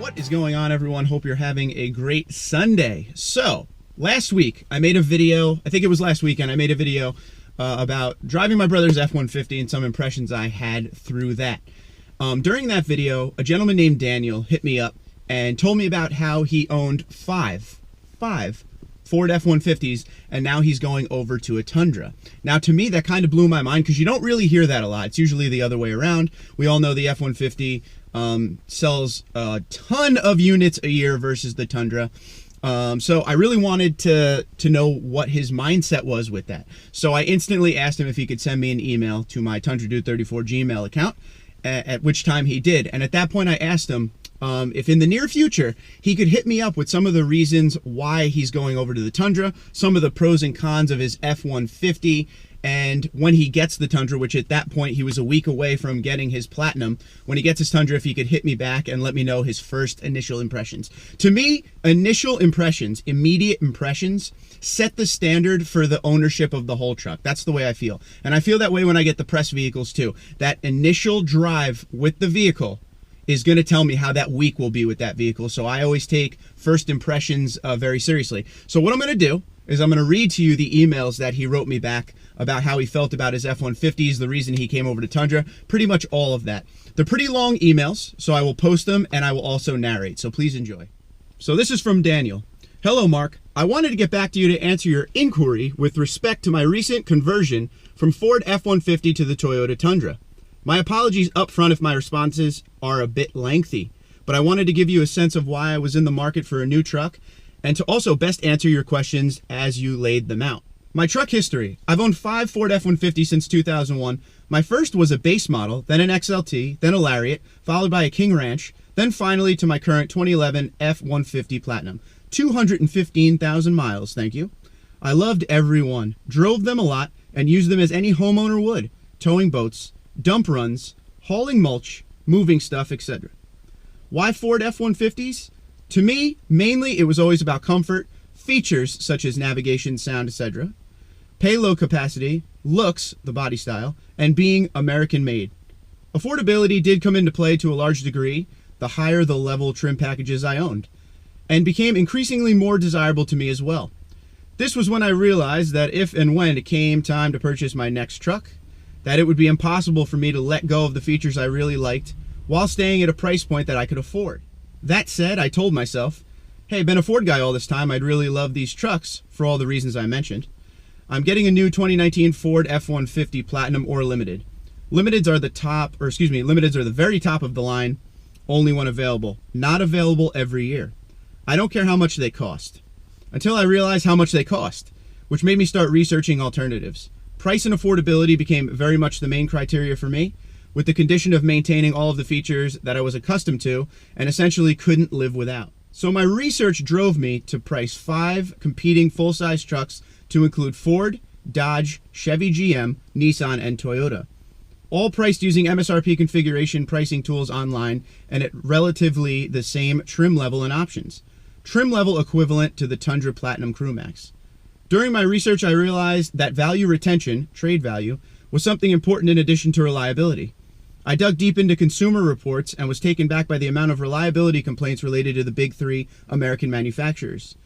What is going on, everyone? Hope you're having a great Sunday. So, last week I made a video, I think it was last weekend, I made a video about driving my brother's F-150 and some impressions I had through that. During that video, a gentleman named Daniel hit me up and told me about how he owned five Ford F-150s, and now he's going over to a Tundra. Now, to me, that kind of blew my mind because you don't really hear that a lot. It's usually the other way around. We all know the F-150 sells a ton of units a year versus the Tundra. So I really wanted to know what his mindset was with that. So I instantly asked him if he could send me an email to my TundraDude34 Gmail account, at which time he did. And at that point I asked him if in the near future he could hit me up with some of the reasons why he's going over to the Tundra, some of the pros and cons of his F-150, and when he gets the Tundra, which at that point he was a week away from getting his Platinum, when he gets his Tundra, if he could hit me back and let me know his first initial impressions. To me, initial impressions, immediate impressions, set the standard for the ownership of the whole truck. That's the way I feel. And I feel that way when I get the press vehicles too. That initial drive with the vehicle is going to tell me how that week will be with that vehicle. So I always take first impressions very seriously. So what I'm going to do is I'm going to read to you the emails that he wrote me back about how he felt about his F-150s, the reason he came over to Tundra, pretty much all of that. They're pretty long emails, so I will post them and I will also narrate, so please enjoy. So this is from Daniel. Hello, Mark. I wanted to get back to you to answer your inquiry with respect to my recent conversion from Ford F-150 to the Toyota Tundra. My apologies up front if my responses are a bit lengthy, but I wanted to give you a sense of why I was in the market for a new truck and to also best answer your questions as you laid them out. My truck history. I've owned 5 Ford F-150 since 2001. My first was a base model, then an XLT, then a Lariat, followed by a King Ranch, then finally to my current 2011 F-150 Platinum. 215,000 miles, thank you. I loved every one, drove them a lot, and used them as any homeowner would, towing boats, dump runs, hauling mulch, moving stuff, etc. Why Ford F-150s? To me, mainly it was always about comfort, features such as navigation, sound, etc., payload capacity, looks, the body style, and being American-made. Affordability did come into play to a large degree, the higher the level trim packages I owned, and became increasingly more desirable to me as well. This was when I realized that if and when it came time to purchase my next truck, that it would be impossible for me to let go of the features I really liked while staying at a price point that I could afford. That said, I told myself, hey, been a Ford guy all this time, I'd really love these trucks for all the reasons I mentioned. I'm getting a new 2019 Ford F-150 Platinum or Limited. Limiteds are the very top of the line, only one available. Not available every year. I don't care how much they cost. Until I realized how much they cost, which made me start researching alternatives. Price and affordability became very much the main criteria for me, with the condition of maintaining all of the features that I was accustomed to and essentially couldn't live without. So my research drove me to price 5 competing full-size trucks to include Ford, Dodge, Chevy GM, Nissan, and Toyota. All priced using MSRP configuration pricing tools online and at relatively the same trim level and options. Trim level equivalent to the Tundra Platinum Crew Max. During my research, I realized that value retention, trade value, was something important in addition to reliability. I dug deep into consumer reports and was taken back by the amount of reliability complaints related to the big 3 American manufacturers.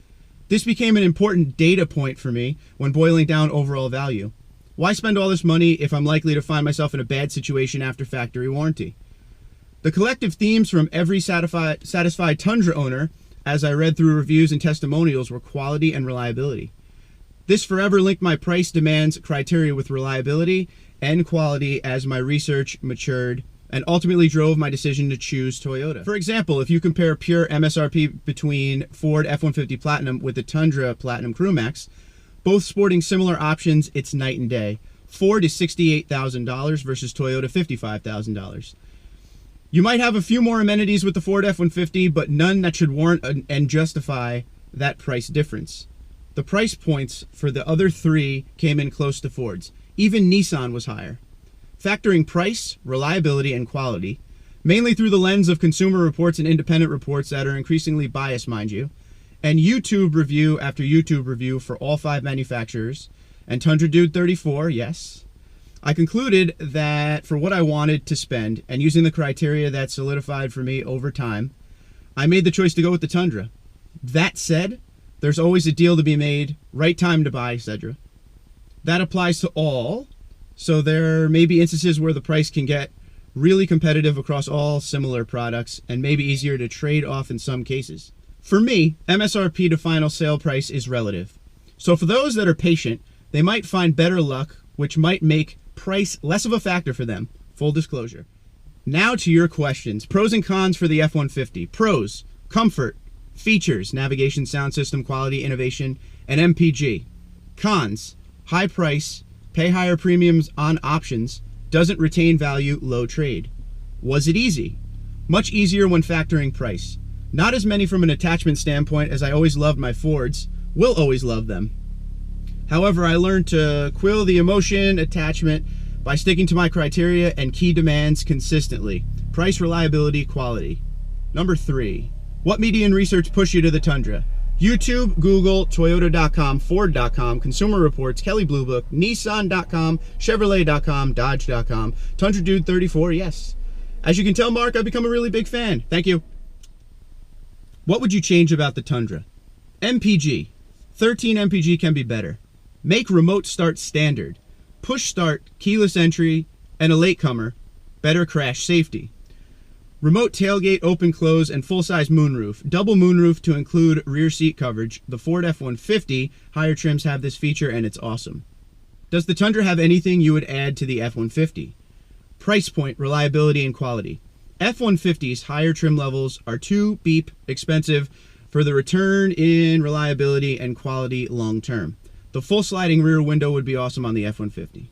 This became an important data point for me when boiling down overall value. Why spend all this money if I'm likely to find myself in a bad situation after factory warranty? The collective themes from every satisfied Tundra owner, as I read through reviews and testimonials, were quality and reliability. This forever linked my price demands criteria with reliability and quality as my research matured and ultimately drove my decision to choose Toyota. For example, if you compare pure MSRP between Ford F-150 Platinum with the Tundra Platinum Crew Max, both sporting similar options, it's night and day. Ford is $68,000 versus Toyota $55,000. You might have a few more amenities with the Ford F-150, but none that should warrant and justify that price difference. The price points for the other 3 came in close to Ford's. Even Nissan was higher. Factoring price, reliability, and quality, mainly through the lens of consumer reports and independent reports that are increasingly biased, mind you, and YouTube review after YouTube review for all 5 manufacturers, and TundraDude34, yes, I concluded that for what I wanted to spend, and using the criteria that solidified for me over time, I made the choice to go with the Tundra. That said, there's always a deal to be made, right time to buy, etc. That applies to all, so there may be instances where the price can get really competitive across all similar products and maybe easier to trade off in some cases. For me, MSRP to final sale price is relative. So for those that are patient, they might find better luck, which might make price less of a factor for them. Full disclosure. Now to your questions. Pros and cons for the F-150. Pros: comfort, features, navigation, sound system, quality, innovation, and MPG. Cons: high price, pay higher premiums on options, doesn't retain value, low trade. Was it easy? Much easier when factoring price. Not as many from an attachment standpoint, as I always loved my Fords. Will always love them. However, I learned to quill the emotion attachment by sticking to my criteria and key demands consistently. Price, reliability, quality. Number 3. What media and research pushed you to the Tundra? YouTube, Google, Toyota.com, Ford.com, Consumer Reports, Kelley Blue Book, Nissan.com, Chevrolet.com, Dodge.com, Tundra Dude 34, yes. As you can tell, Mark, I've become a really big fan. Thank you. What would you change about the Tundra? MPG. 13 MPG can be better. Make remote start standard. Push start, keyless entry, and a latecomer. Better crash safety. Remote tailgate, open close, and full-size moonroof. Double moonroof to include rear seat coverage. The Ford F-150 higher trims have this feature, and it's awesome. Does the Tundra have anything you would add to the F-150? Price point, reliability, and quality. F-150's higher trim levels are too beep expensive for the return in reliability and quality long term. The full sliding rear window would be awesome on the F-150.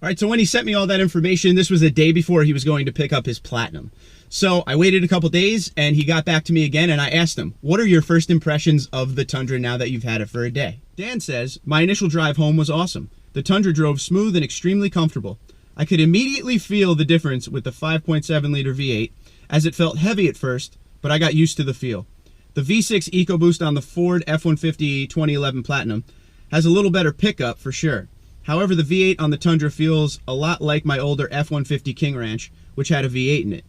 All right, so when he sent me all that information, this was the day before he was going to pick up his Platinum. So I waited a couple days, and he got back to me again, and I asked him, what are your first impressions of the Tundra now that you've had it for a day? Dan says, my initial drive home was awesome. The Tundra drove smooth and extremely comfortable. I could immediately feel the difference with the 5.7-liter V8, as it felt heavy at first, but I got used to the feel. The V6 EcoBoost on the Ford F-150 2011 Platinum has a little better pickup for sure. However, the V8 on the Tundra feels a lot like my older F-150 King Ranch, which had a V8 in it.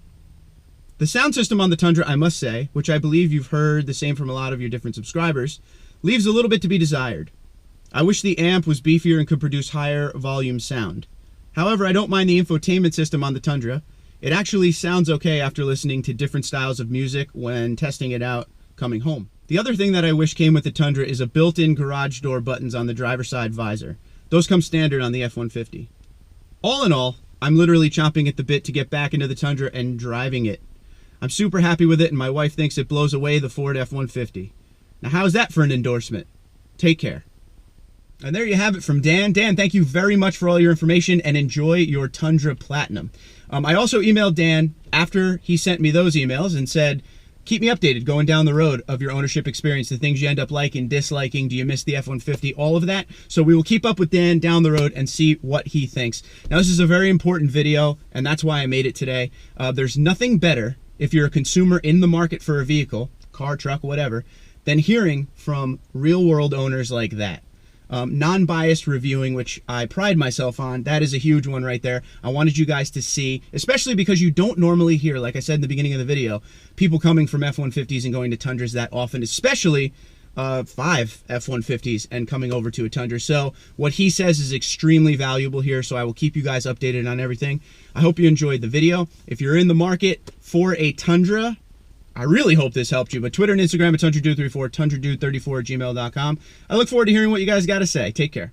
The sound system on the Tundra, I must say, which I believe you've heard the same from a lot of your different subscribers, leaves a little bit to be desired. I wish the amp was beefier and could produce higher volume sound. However, I don't mind the infotainment system on the Tundra. It actually sounds okay after listening to different styles of music when testing it out coming home. The other thing that I wish came with the Tundra is a built-in garage door buttons on the driver's side visor. Those come standard on the F-150. All in all, I'm literally chomping at the bit to get back into the Tundra and driving it. I'm super happy with it, and my wife thinks it blows away the Ford F-150. Now, how's that for an endorsement? Take care. And there you have it from Dan. Dan, thank you very much for all your information, and enjoy your Tundra Platinum. I also emailed Dan after he sent me those emails and said, keep me updated going down the road of your ownership experience, the things you end up liking, disliking, do you miss the F-150, all of that. So we will keep up with Dan down the road and see what he thinks. Now, this is a very important video, and that's why I made it today. There's nothing better if you're a consumer in the market for a vehicle, car, truck, whatever, than hearing from real-world owners like that. Non-biased reviewing, which I pride myself on, that is a huge one right there. I wanted you guys to see, especially because you don't normally hear, like I said in the beginning of the video, people coming from F-150s and going to Tundras that often, especially 5 F-150s and coming over to a Tundra. So what he says is extremely valuable here, so I will keep you guys updated on everything. I hope you enjoyed the video. If you're in the market for a Tundra, I really hope this helped you, but Twitter and Instagram at TundraDude34, TundraDude34 at gmail.com. I look forward to hearing what you guys got to say. Take care.